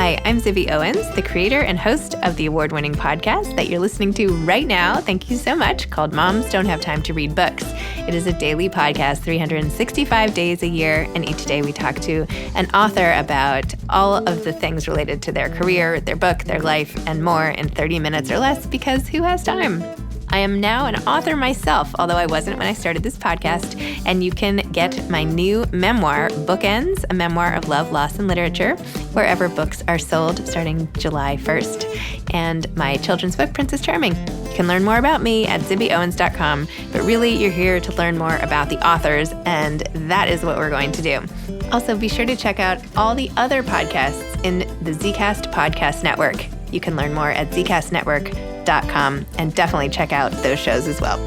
Hi, I'm Zibby Owens, the creator and host of the award-winning podcast that you're listening to right now. Thank you so much, called Moms Don't Have Time to Read Books. It is a daily podcast, 365 days a year, and each day we talk to an author about all of the things related to their career, their book, their life, and more in 30 minutes or less, because who has time? I am now an author myself, although I wasn't when I started this podcast, and you can get my new memoir, Bookends, a memoir of love, loss, and literature, wherever books are sold starting July 1st, and my children's book, Princess Charming. You can learn more about me at zibbyowens.com, but really you're here to learn more about the authors, and that is what we're going to do. Also, be sure to check out all the other podcasts in the Zcast Podcast Network. You can learn more at zcastnetwork.com and definitely check out those shows as well.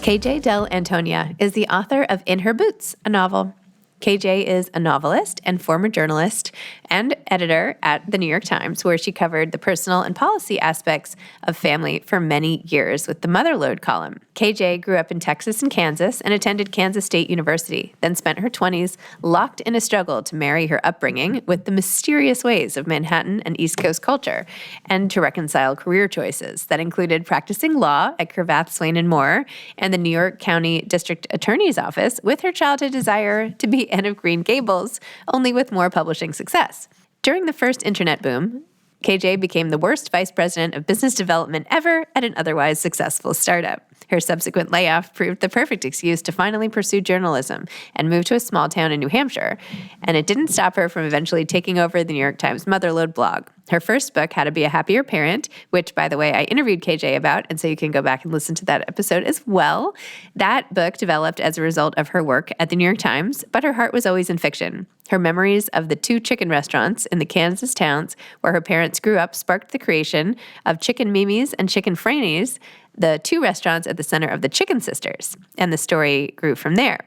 KJ Dell'Antonia is the author of In Her Boots, a novel. KJ is a novelist and former journalist and editor at the New York Times, where she covered the personal and policy aspects of family for many years with the Motherlode column. KJ grew up in Texas and Kansas and attended Kansas State University, then spent her 20s locked in a struggle to marry her upbringing with the mysterious ways of Manhattan and East Coast culture, and to reconcile career choices that included practicing law at Cravath, Swaine & Moore and the New York County District Attorney's Office with her childhood desire to be Anne of Green Gables, only with more publishing success. During the first internet boom, KJ became the worst vice president of business development ever at an otherwise successful startup. Her subsequent layoff proved the perfect excuse to finally pursue journalism and move to a small town in New Hampshire. And it didn't stop her from eventually taking over the New York Times Motherlode blog. Her first book, How to Be a Happier Parent, which, by the way, I interviewed KJ about, and so you can go back and listen to that episode as well. That book developed as a result of her work at the New York Times, but her heart was always in fiction. Her memories of the 2 chicken restaurants in the Kansas towns where her parents grew up sparked the creation of Chicken Mimi's and Chicken Franny's, the 2 restaurants at the center of the Chicken Sisters, and the story grew from there.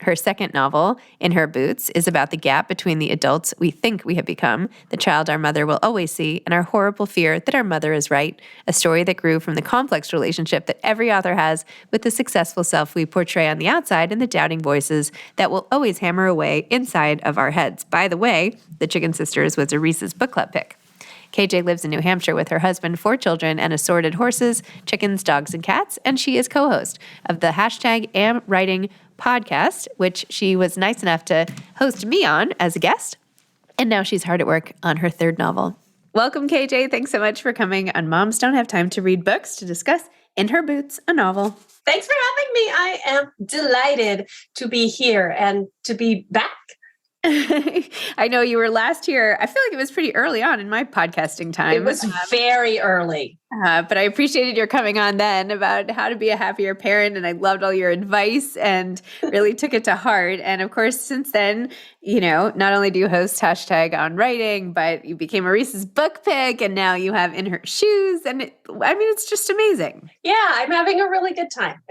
Her second novel, In Her Boots, is about the gap between the adults we think we have become, the child our mother will always see, and our horrible fear that our mother is right, a story that grew from the complex relationship that every author has with the successful self we portray on the outside and the doubting voices that will always hammer away inside of our heads. By the way, The Chicken Sisters was a Reese's Book Club pick. KJ lives in New Hampshire with her husband, 4 children, and assorted horses, chickens, dogs, and cats, and she is co-host of the #AmWriting podcast, which she was nice enough to host me on as a guest, and now she's hard at work on her 3rd novel. Welcome, KJ. Thanks so much for coming on Moms Don't Have Time to Read Books to discuss In Her Boots, a novel. Thanks for having me. I am delighted to be here and to be back. I know you were last here. I feel like it was pretty early on in my podcasting time. It was very early. But I appreciated your coming on then about how to be a happier parent. And I loved all your advice and really took it to heart. And of course, since then, not only do you host #OnWriting, but you became a Reese's Book Pick, and now you have In Her Shoes. And it's just amazing. Yeah, I'm having a really good time.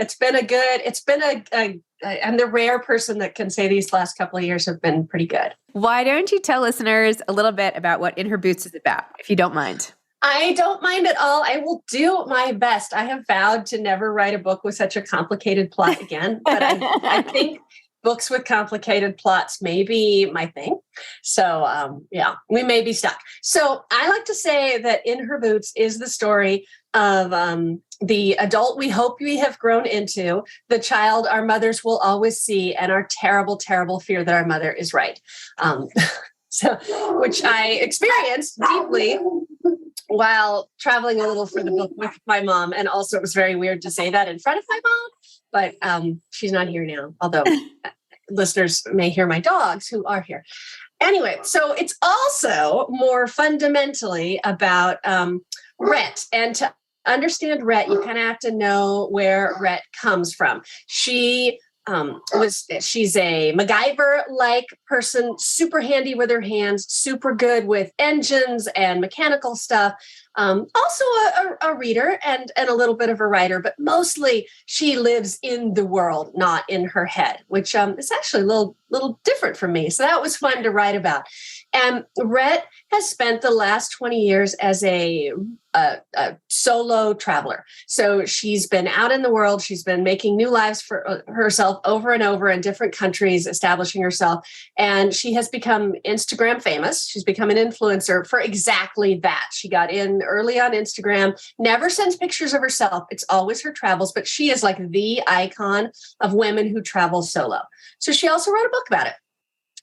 I'm the rare person that can say these last couple of years have been pretty good. Why don't you tell listeners a little bit about what In Her Boots is about, if you don't mind? I don't mind at all. I will do my best. I have vowed to never write a book with such a complicated plot again, but I think books with complicated plots may be my thing. So we may be stuck. So I like to say that In Her Boots is the story of the adult we hope we have grown into, the child our mothers will always see, and our terrible, terrible fear that our mother is right. Which I experienced deeply while traveling a little for the book with my mom. And also it was very weird to say that in front of my mom, but she's not here now, although listeners may hear my dogs who are here. Anyway, so it's also more fundamentally about Rhett. And to understand Rhett, you kind of have to know where Rhett comes from. She's a MacGyver-like person, super handy with her hands, super good with engines and mechanical stuff, Also a reader and a little bit of a writer, but mostly she lives in the world, not in her head, which is actually a little different from me. So that was fun to write about. And Rhett has spent the last 20 years as a solo traveler. So she's been out in the world. She's been making new lives for herself over and over in different countries, establishing herself. And she has become Instagram famous. She's become an influencer for exactly that. She got in early on Instagram, never sends pictures of herself. It's always her travels, but she is like the icon of women who travel solo. So she also wrote a book about it.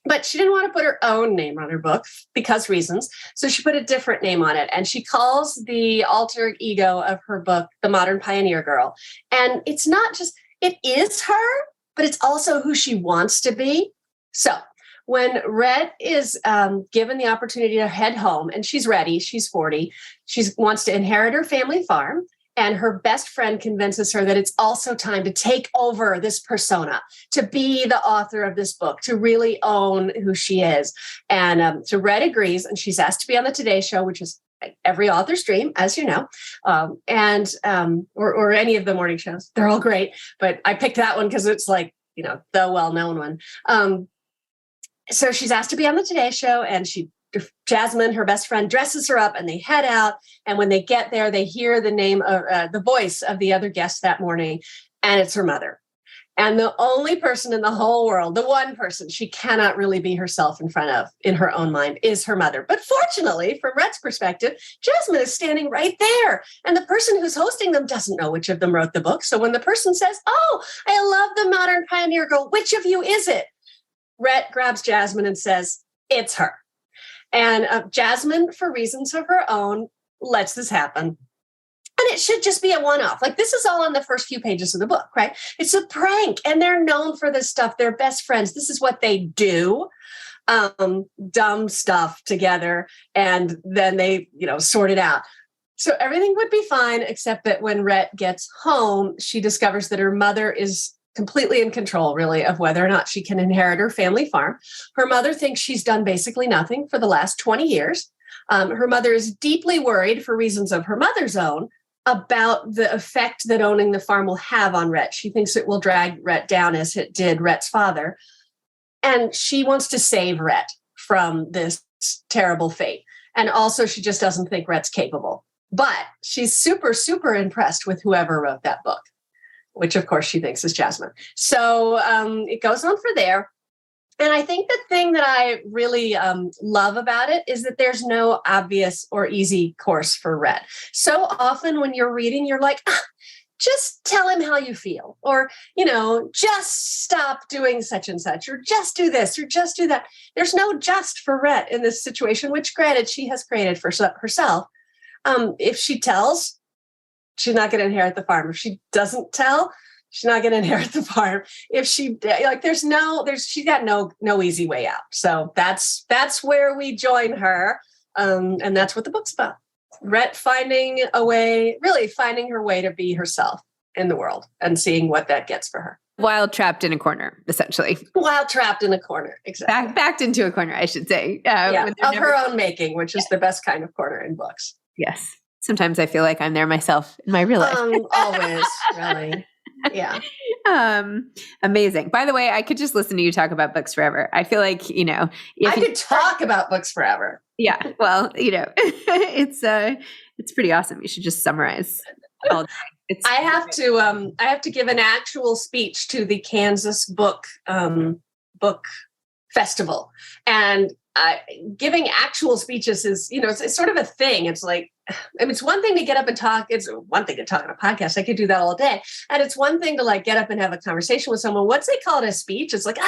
But she didn't want to put her own name on her book because reasons. So she put a different name on it. And she calls the alter ego of her book, The Modern Pioneer Girl. And it's not just, it is her, but it's also who she wants to be. So when Rhett is given the opportunity to head home, and she's ready, she's 40, she wants to inherit her family farm. And her best friend convinces her that it's also time to take over this persona, to be the author of this book, to really own who she is. And so Rhett agrees, and she's asked to be on the Today Show, which is every author's dream, as you know, or any of the morning shows. They're all great, but I picked that one because it's like, you know, the well-known one. So she's asked to be on the Today Show, and Jasmine, her best friend, dresses her up, and they head out. And when they get there, they hear the name of the voice of the other guest that morning, and it's her mother. And the only person in the whole world, the one person she cannot really be herself in front of in her own mind is her mother. But fortunately, from Rhett's perspective, Jasmine is standing right there. And the person who's hosting them doesn't know which of them wrote the book. So when the person says, "Oh, I love The Modern Pioneer Girl, which of you is it?" Rhett grabs Jasmine and says, "It's her." And Jasmine, for reasons of her own, lets this happen. And it should just be a one-off. Like, this is all on the first few pages of the book, right? It's a prank, and they're known for this stuff. They're best friends. This is what they do, dumb stuff together, and then they, sort it out. So everything would be fine, except that when Rhett gets home, she discovers that her mother is completely in control, really, of whether or not she can inherit her family farm. Her mother thinks she's done basically nothing for the last 20 years. Her mother is deeply worried, for reasons of her mother's own, about the effect that owning the farm will have on Rhett. She thinks it will drag Rhett down as it did Rhett's father. And she wants to save Rhett from this terrible fate. And also, she just doesn't think Rhett's capable. But she's super, super impressed with whoever wrote that book, which of course she thinks is Jasmine. So it goes on for there. And I think the thing that I really love about it is that there's no obvious or easy course for Rhett. So often when you're reading, you're like, just tell him how you feel, or, just stop doing such and such, or just do this, or just do that. There's no just for Rhett in this situation, which granted she has created for herself. If she tells, she's not going to inherit the farm. If she doesn't tell, she's not going to inherit the farm. If she she's got no easy way out. So that's where we join her. And that's what the book's about. Rhett finding her way to be herself in the world and seeing what that gets for her. While trapped in a corner, essentially. While trapped in a corner, exactly. Backed into a corner, I should say. Of her own making, which is the best kind of corner in books. Yes. Sometimes I feel like I'm there myself in my real life. Always, really. Yeah. Amazing. By the way, I could just listen to you talk about books forever. I feel like, I could talk about books forever. Yeah. Well, it's pretty awesome. You should just summarize all day. I have to give an actual speech to the Kansas book festival, and giving actual speeches is, it's sort of a thing. It's like, it's one thing to get up and talk. It's one thing to talk on a podcast. I could do that all day. And it's one thing to get up and have a conversation with someone. What's they call it, a speech? It's like,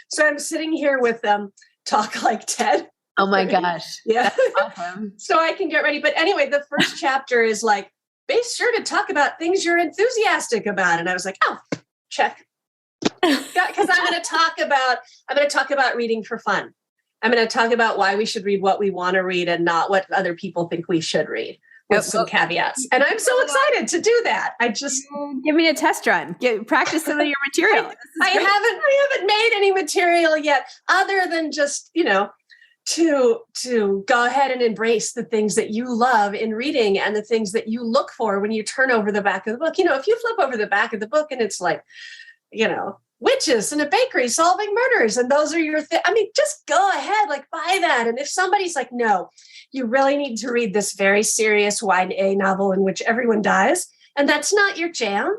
so I'm sitting here with Talk Like Ted. Oh my gosh. Yeah. That's awesome. So I can get ready. But anyway, the first chapter is like, be sure to talk about things you're enthusiastic about. And I was like, check. Because I'm going to talk about reading for fun. I'm going to talk about why we should read what we want to read and not what other people think we should read, with some caveats. And I'm so excited to do that. I just give me a test run. Practice some of your material. I haven't made any material yet, other than just to go ahead and embrace the things that you love in reading and the things that you look for when you turn over the back of the book. If you flip over the back of the book and it's like, witches in a bakery solving murders, and those are your just go ahead, like, buy that. And if somebody's like, no, you really need to read this very serious YA novel in which everyone dies, and that's not your jam,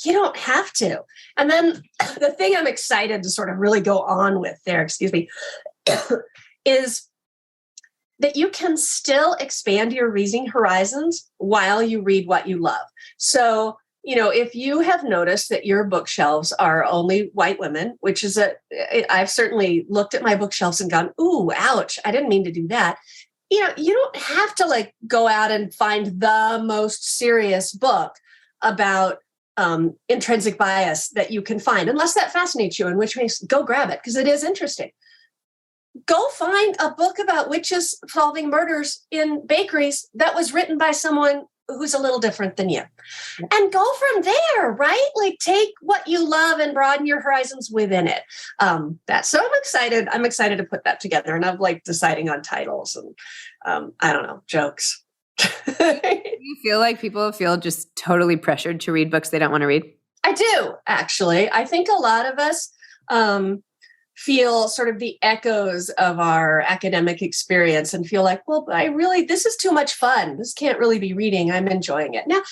you don't have to. And then the thing I'm excited to sort of really go on with there, is that you can still expand your reading horizons while you read what you love. So, if you have noticed that your bookshelves are only white women, which is I've certainly looked at my bookshelves and gone, ooh, ouch, I didn't mean to do that. You don't have to like go out and find the most serious book about intrinsic bias that you can find, unless that fascinates you, in which case go grab it because it is interesting. Go find a book about witches solving murders in bakeries that was written by someone who's a little different than you, and go from there, right? Like, take what you love and broaden your horizons within it. So I'm excited to put that together, and I'm like deciding on titles and I don't know, jokes. You feel like people feel just totally pressured to read books they don't want to read? I do, actually. I think a lot of us feel sort of the echoes of our academic experience and feel like, well, this is too much fun. This can't really be reading. I'm enjoying it. Now,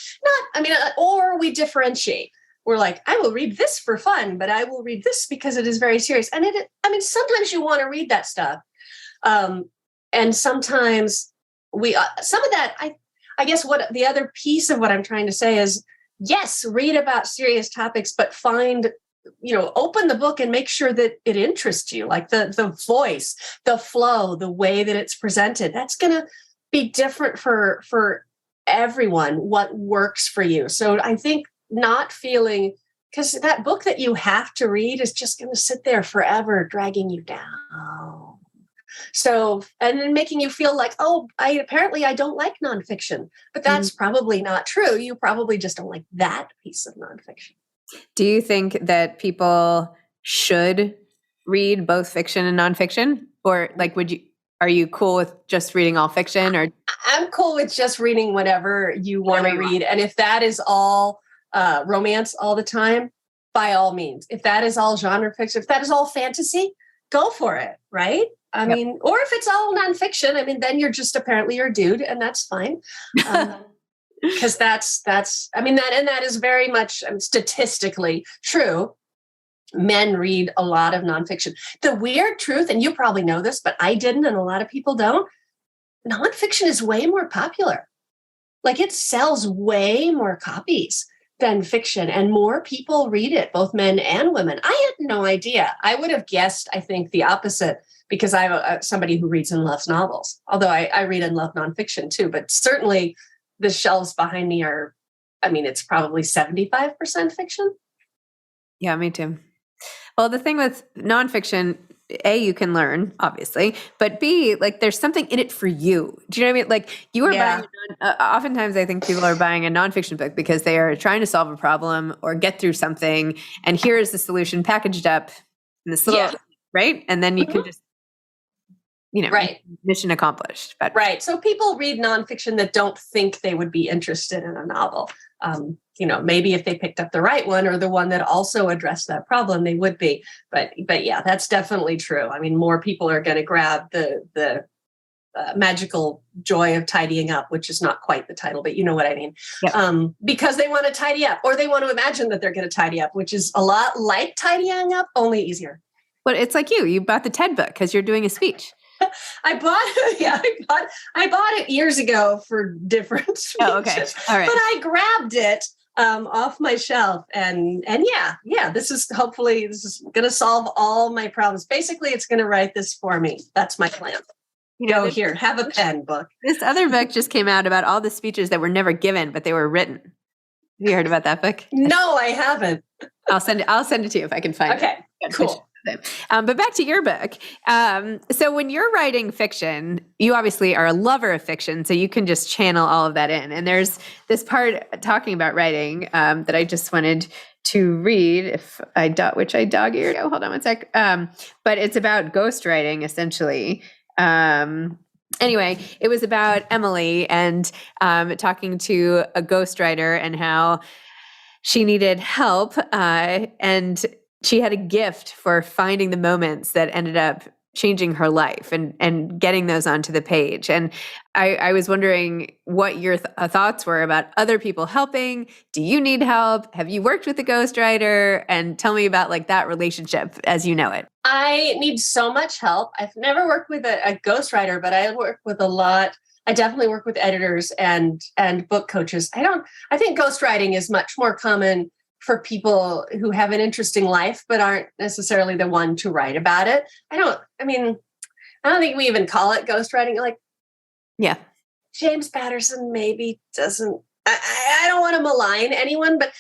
or we differentiate. We're like, I will read this for fun, but I will read this because it is very serious. And sometimes you want to read that stuff. And sometimes some of that, I guess what the other piece of what I'm trying to say is, yes, read about serious topics, but open the book and make sure that it interests you, like the voice, the flow, the way that it's presented. That's going to be different for everyone, what works for you. So I think not feeling, because that book that you have to read is just going to sit there forever, dragging you down. So, and then making you feel like, oh, I don't like nonfiction, but that's probably not true. You probably just don't like that piece of nonfiction. Do you think that people should read both fiction and nonfiction? Or like, are you cool with just reading all fiction? Or I'm cool with just reading whatever you want to read. And if that is all romance all the time, by all means. If that is all genre fiction, if that is all fantasy, go for it, right? Or if it's all nonfiction, then you're just apparently you're a dude, and that's fine. Because that is very much statistically true. Men read a lot of nonfiction. The weird truth, and you probably know this, but I didn't, and a lot of people don't, nonfiction is way more popular. Like, it sells way more copies than fiction, and more people read it, both men and women. I had no idea. I would have guessed, I think, the opposite, because I'm somebody who reads and loves novels, although I read and love nonfiction too, but certainly the shelves behind me are, it's probably 75% fiction. Yeah, me too. Well, the thing with nonfiction, A, you can learn, obviously, but B, like, there's something in it for you. Do you know what I mean? Like, you are buying, oftentimes I think people are buying a nonfiction book because they are trying to solve a problem or get through something, and here is the solution packaged up in this little, right? And then you can just, right. Mission accomplished. But right. So people read nonfiction that don't think they would be interested in a novel. Maybe if they picked up the right one or the one that also addressed that problem, they would be. But yeah, that's definitely true. More people are going to grab the magical joy of tidying up, which is not quite the title, but you know what I mean. Yep. Because they want to tidy up, or they want to imagine that they're going to tidy up, which is a lot like tidying up, only easier. But it's like you bought the TED book because you're doing a speech. I bought it years ago for different speeches. Oh, okay. All right. But I grabbed it off my shelf, and this is going to solve all my problems. Basically, it's going to write this for me. That's my plan. Here, have a pen, book. This other book just came out about all the speeches that were never given, but they were written. Have you heard about that book? No, I haven't. I'll send it to you if I can find it. Okay, cool. But back to your book. So when you're writing fiction, you obviously are a lover of fiction, so you can just channel all of that in. And there's this part talking about writing that I just wanted to read, which I dog-eared. Oh, hold on one sec. But it's about ghostwriting, essentially. Anyway, it was about Emily and talking to a ghostwriter and how she needed help. And she had a gift for finding the moments that ended up changing her life and getting those onto the page. And I was wondering what your thoughts were about other people helping. Do you need help? Have you worked with a ghostwriter? And tell me about like that relationship as you know it. I need so much help. I've never worked with a ghostwriter, but I work with a lot. I definitely work with editors and book coaches. I think ghostwriting is much more common for people who have an interesting life, but aren't necessarily the one to write about it. I don't think we even call it ghostwriting. Like, yeah, James Patterson maybe doesn't, I don't want to malign anyone, but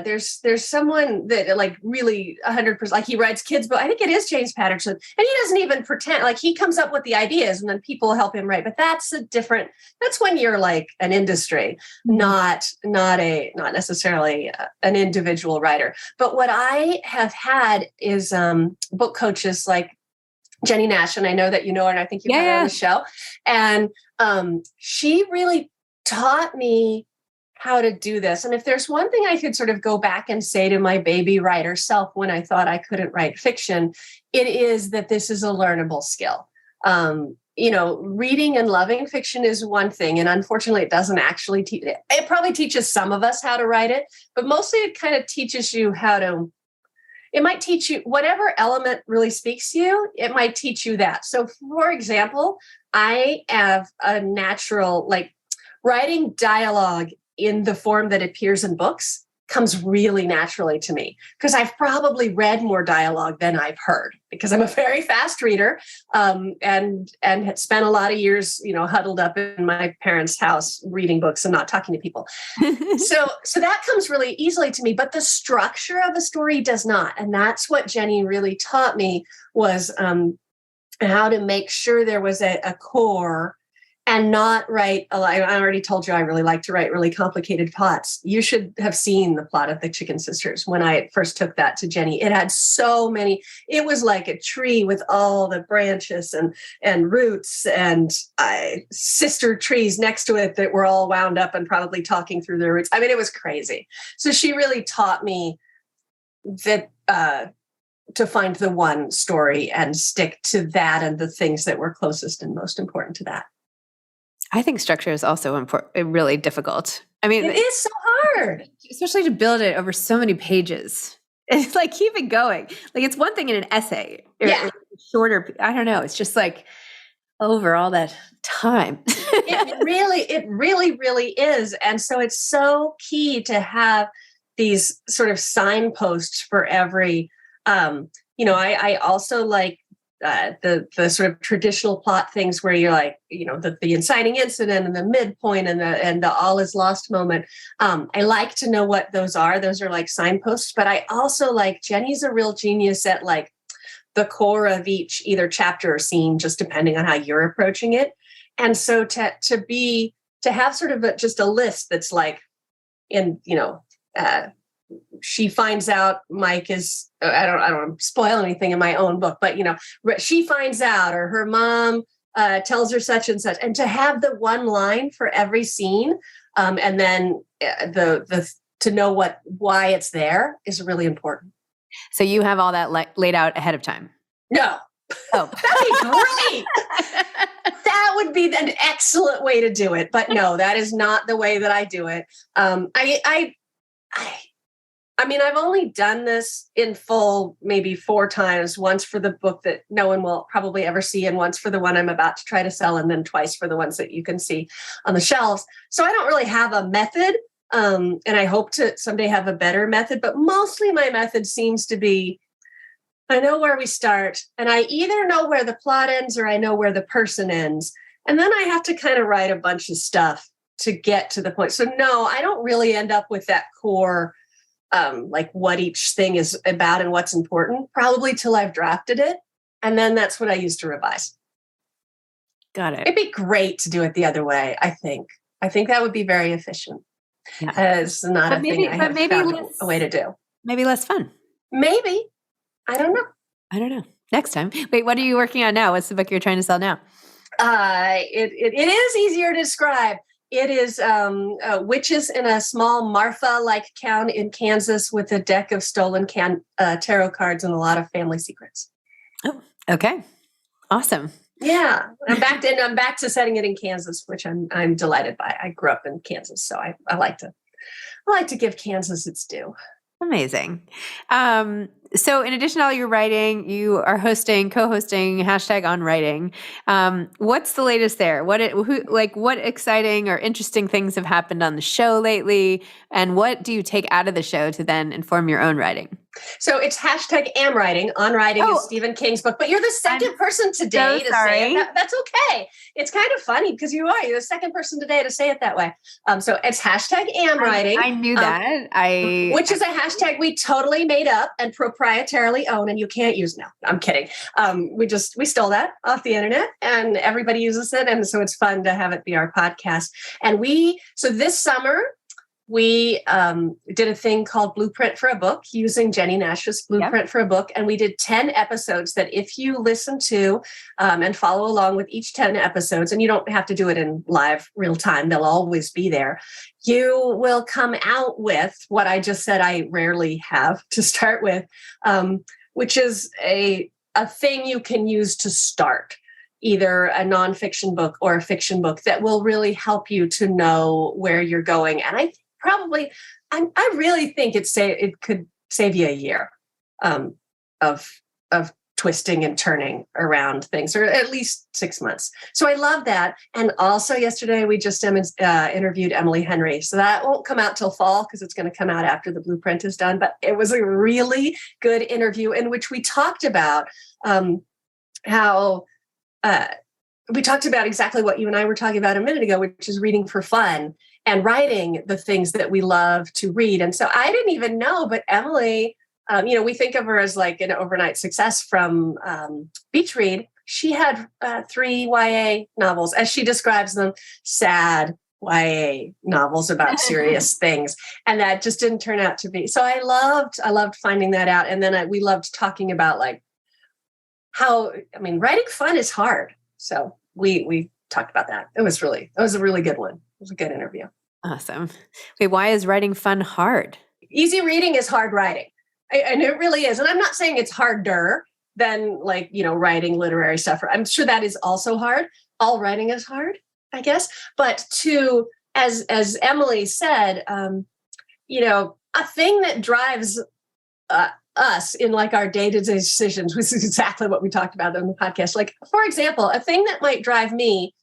there's someone that like really 100%, like he writes kids books. I think it is James Patterson, and he doesn't even pretend. Like he comes up with the ideas and then people help him write. But that's when you're like an industry, not necessarily an individual writer. But what I have had is book coaches like Jenny Nash, and I know that you know her, and I think you had her on the show. And she really taught me how to do this. And if there's one thing I could sort of go back and say to my baby writer self when I thought I couldn't write fiction, it is that this is a learnable skill. Reading and loving fiction is one thing. And unfortunately, it doesn't actually teach it. It probably teaches some of us how to write it, but mostly it kind of teaches you it might teach you whatever element really speaks to you. It might teach you that. So for example, I have a natural, like writing dialogue in the form that appears in books comes really naturally to me because I've probably read more dialogue than I've heard because I'm a very fast reader and had spent a lot of years, huddled up in my parents' house reading books and not talking to people. So that comes really easily to me, but the structure of a story does not. And that's what Jenny really taught me was how to make sure there was a core and not write, I already told you I really like to write really complicated plots. You should have seen the plot of The Chicken Sisters when I first took that to Jenny. It had so many, it was like a tree with all the branches and roots and sister trees next to it that were all wound up and probably talking through their roots. I mean, it was crazy. So she really taught me that to find the one story and stick to that and the things that were closest and most important to that. I think structure is also really difficult. I mean, it is so hard, especially to build it over so many pages. It's like, keep it going. Like it's one thing in an essay, or shorter. I don't know. It's just like over all that time. It really is. And so it's so key to have these sort of signposts for every, I also like, the sort of traditional plot things where you're like, the inciting incident and the midpoint and the all is lost moment. I like to know what those are. Those are like signposts, but I also like Jenny's a real genius at like the core of each either chapter or scene, just depending on how you're approaching it. And so to have sort of just a list that's like she finds out Mike is, I don't want to spoil anything in my own book, but, she finds out or her mom tells her such and such. And to have the one line for every scene and then to know why it's there is really important. So you have all that laid out ahead of time? No. Oh, that'd be great. That would be an excellent way to do it. But no, that is not the way that I do it. I mean, I've only done this in full maybe 4 times, once for the book that no one will probably ever see, and once for the one I'm about to try to sell, and then twice for the ones that you can see on the shelves. So I don't really have a method, and I hope to someday have a better method, but mostly my method seems to be, I know where we start, and I either know where the plot ends or I know where the person ends, and then I have to kind of write a bunch of stuff to get to the point. So no, I don't really end up with that core like what each thing is about and what's important, probably till I've drafted it. And then that's what I use to revise. Got it. It'd be great to do it the other way, I think. I think that would be very efficient. Yeah. It's not a thing I have found a way to do. Maybe less fun. Maybe. I don't know. Next time. Wait, what are you working on now? What's the book you're trying to sell now? It is easier to describe. It is witches in a small Marfa-like town in Kansas with a deck of stolen tarot cards and a lot of family secrets. Oh, okay. Awesome. Yeah, I'm back to setting it in Kansas, which I'm delighted by. I grew up in Kansas, so I like to give Kansas its due. Amazing. So in addition to all your writing, you are co-hosting #OnWriting. What's the latest there? What exciting or interesting things have happened on the show lately? And what do you take out of the show to then inform your own writing? So it's #AmWriting. On Writing is Stephen King's book, but you're the second person today to say it. That's okay. It's kind of funny because you're the second person today to say it that way. So it's #AmWriting. I knew that. Which is a hashtag we totally made up and proprietarily own, and you can't use now. I'm kidding. We stole that off the internet, and everybody uses it, and so it's fun to have it be our podcast. And so this summer, we did a thing called Blueprint for a Book using Jenny Nash's Blueprint for a Book. And we did 10 episodes that if you listen to and follow along with each 10 episodes, and you don't have to do it in live real time, they'll always be there, you will come out with what I just said I rarely have to start with, which is a thing you can use to start either a nonfiction book or a fiction book that will really help you to know where you're going. And I really think it could save you a year of twisting and turning around things, or at least 6 months. So I love that. And also yesterday we just interviewed Emily Henry. So that won't come out till fall because it's going to come out after the Blueprint is done. But it was a really good interview in which we talked about how we talked about exactly what you and I were talking about a minute ago, which is reading for fun and writing the things that we love to read. And so I didn't even know, but Emily, we think of her as like an overnight success from Beach Read. She had 3 YA novels, as she describes them, sad YA novels about serious things. And that just didn't turn out to be. So I loved finding that out. And then we loved talking about writing fun is hard. So we talked about that. It was a really good one. It was a good interview. Awesome. Wait, why is writing fun hard? Easy reading is hard writing. And it really is. And I'm not saying it's harder than writing literary stuff. I'm sure that is also hard. All writing is hard, I guess. But as Emily said, a thing that drives us in our day-to-day decisions, which is exactly what we talked about on the podcast. For example, a thing that might drive me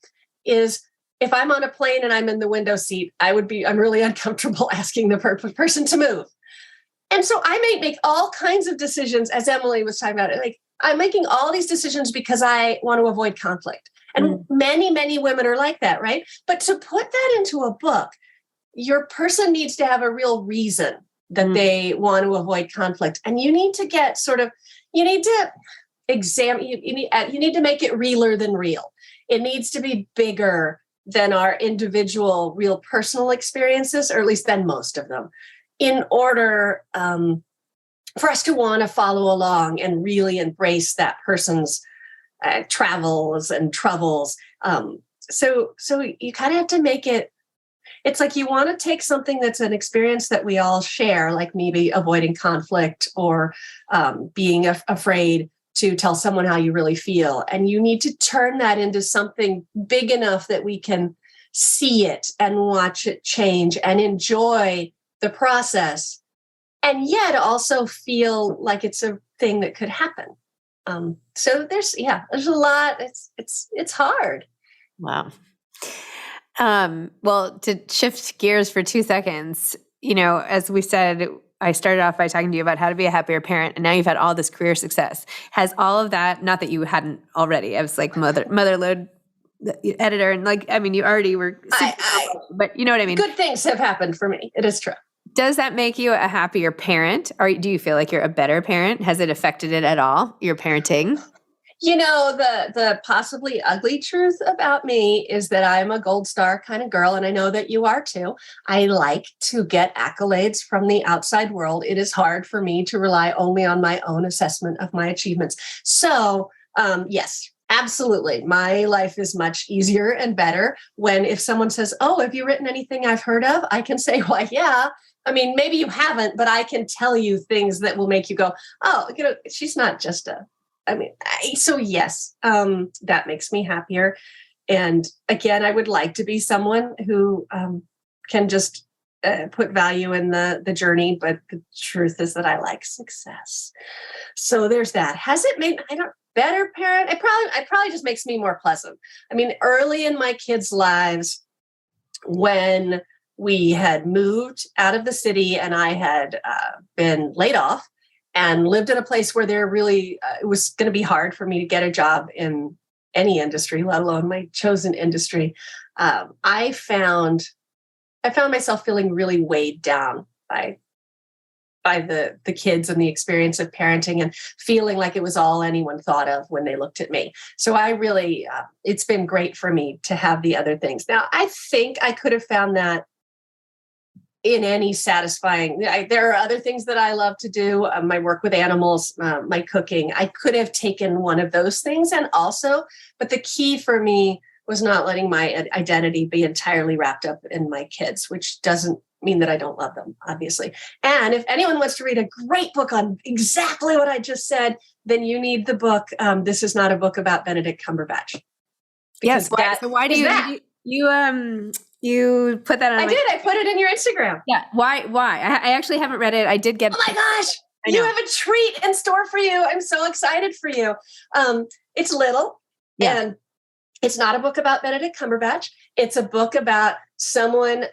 is if I'm on a plane and I'm in the window seat, I'm really uncomfortable asking the person to move. And so I may make all kinds of decisions, as Emily was talking about it. I'm making all these decisions because I want to avoid conflict. And many, many women are like that, right? But to put that into a book, your person needs to have a real reason that they want to avoid conflict. And you need to you need to examine, you need to make it realer than real. It needs to be bigger than our individual, real personal experiences, or at least than most of them, in order for us to want to follow along and really embrace that person's travels and troubles. So you kind of have to make it. It's like you want to take something that's an experience that we all share, like maybe avoiding conflict or being afraid to tell someone how you really feel. And you need to turn that into something big enough that we can see it and watch it change and enjoy the process, and yet also feel like it's a thing that could happen. So there's a lot. It's hard. Wow. Well, to shift gears for 2 seconds, as we said, I started off by talking to you about how to be a happier parent, and now you've had all this career success. Has all of that, not that you hadn't already, I was like motherload editor, and you already were, but you know what I mean? Good things have happened for me. It is true. Does that make you a happier parent? Or do you feel like you're a better parent? Has it affected it at all, your parenting? The possibly ugly truth about me is that I'm a gold star kind of girl, and I know that you are too. I like to get accolades from the outside world. It is hard for me to rely only on my own assessment of my achievements. So, yes, absolutely. My life is much easier and better when if someone says, "Oh, have you written anything I've heard of?" I can say, "Why, yeah. I mean, maybe you haven't, but I can tell you things that will make you go, oh, she's not just so yes, that makes me happier. And again, I would like to be someone who can just put value in the journey. But the truth is that I like success. So there's that. Has it made better parent? It probably just makes me more pleasant. I mean, early in my kids' lives, when we had moved out of the city and I had been laid off and lived in a place where there really, it was going to be hard for me to get a job in any industry, let alone my chosen industry. I found myself feeling really weighed down by the kids and the experience of parenting and feeling like it was all anyone thought of when they looked at me. So I really, it's been great for me to have the other things. Now, I think I could have found that in any satisfying, there are other things that I love to do. My work with animals, my cooking, I could have taken one of those things but the key for me was not letting my identity be entirely wrapped up in my kids, which doesn't mean that I don't love them, obviously. And if anyone wants to read a great book on exactly what I just said, then you need the book. This is not a book about Benedict Cumberbatch. Yes. So why do you put that on? I put it in your Instagram. Yeah. Why? I actually haven't read it. I did get. Oh my gosh. You have a treat in store for you. I'm so excited for you. It's little. Yeah. And it's not a book about Benedict Cumberbatch. It's a book about someone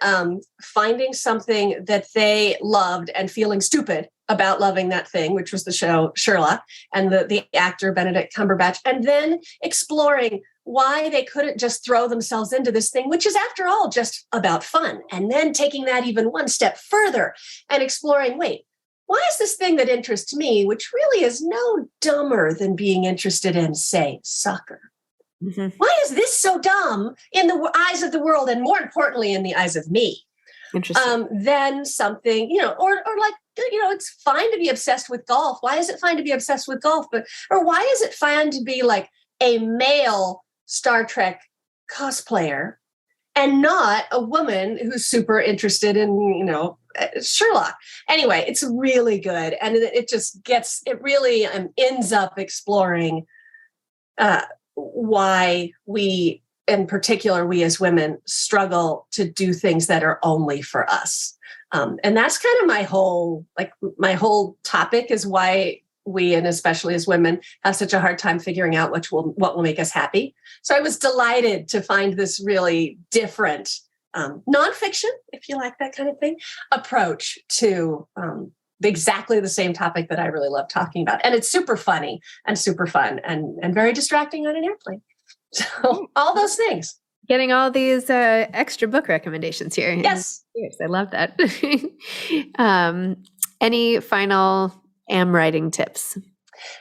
finding something that they loved and feeling stupid about loving that thing, which was the show Sherlock and the actor Benedict Cumberbatch, and then exploring why they couldn't just throw themselves into this thing, which is, after all, just about fun. And then taking that even one step further and exploring, wait, why is this thing that interests me, which really is no dumber than being interested in, say, soccer? Mm-hmm. Why is this so dumb in the eyes of the world, and more importantly, in the eyes of me? Interesting. Then something, or like, it's fine to be obsessed with golf. Why is it fine to be obsessed with golf? Or why is it fine to be like a male Star Trek cosplayer and not a woman who's super interested in, Sherlock? Anyway, it's really good. And it really ends up exploring why we, in particular, we as women struggle to do things that are only for us. And that's kind of my whole topic is why we, and especially as women, have such a hard time figuring out what will make us happy. So I was delighted to find this really different nonfiction, if you like that kind of thing, approach to exactly the same topic that I really love talking about. And it's super funny and super fun and very distracting on an airplane. So all those things. Getting all these extra book recommendations here. Yes. I love that. Any final am writing tips?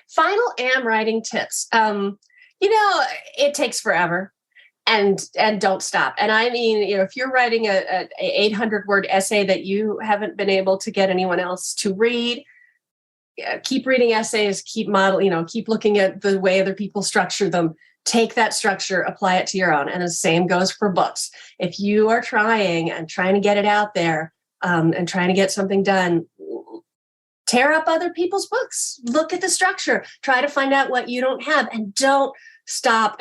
Final am writing tips. It takes forever. And don't stop. And I mean, if you're writing a 800-word essay that you haven't been able to get anyone else to read, keep reading essays, keep looking at the way other people structure them. Take that structure, apply it to your own. And the same goes for books. If you are trying to get it out there and trying to get something done, tear up other people's books. Look at the structure. Try to find out what you don't have, and don't stop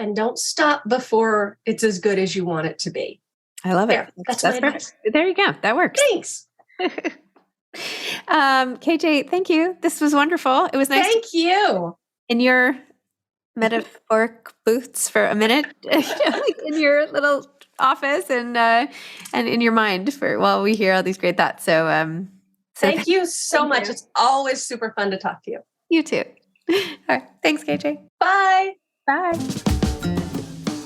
before it's as good as you want it to be. I love it. That's my advice. There you go. That works. Thanks. KJ, thank you. This was wonderful. It was nice. Thank you. In your metaphoric booths for a minute, in your little office and in your mind while we hear all these great thoughts. So, thank you so much. It's always super fun to talk to you. You too. All right. Thanks, KJ. Bye. Bye.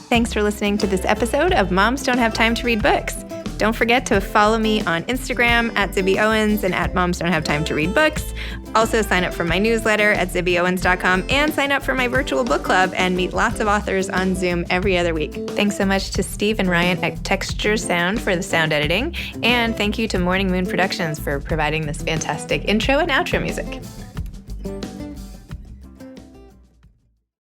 Thanks for listening to this episode of Moms Don't Have Time to Read Books. Don't forget to follow me on Instagram at Zibby Owens and at Moms Don't Have Time to Read Books. Also sign up for my newsletter at zibbyowens.com and sign up for my virtual book club and meet lots of authors on Zoom every other week. Thanks so much to Steve and Ryan at Texture Sound for the sound editing. And thank you to Morning Moon Productions for providing this fantastic intro and outro music.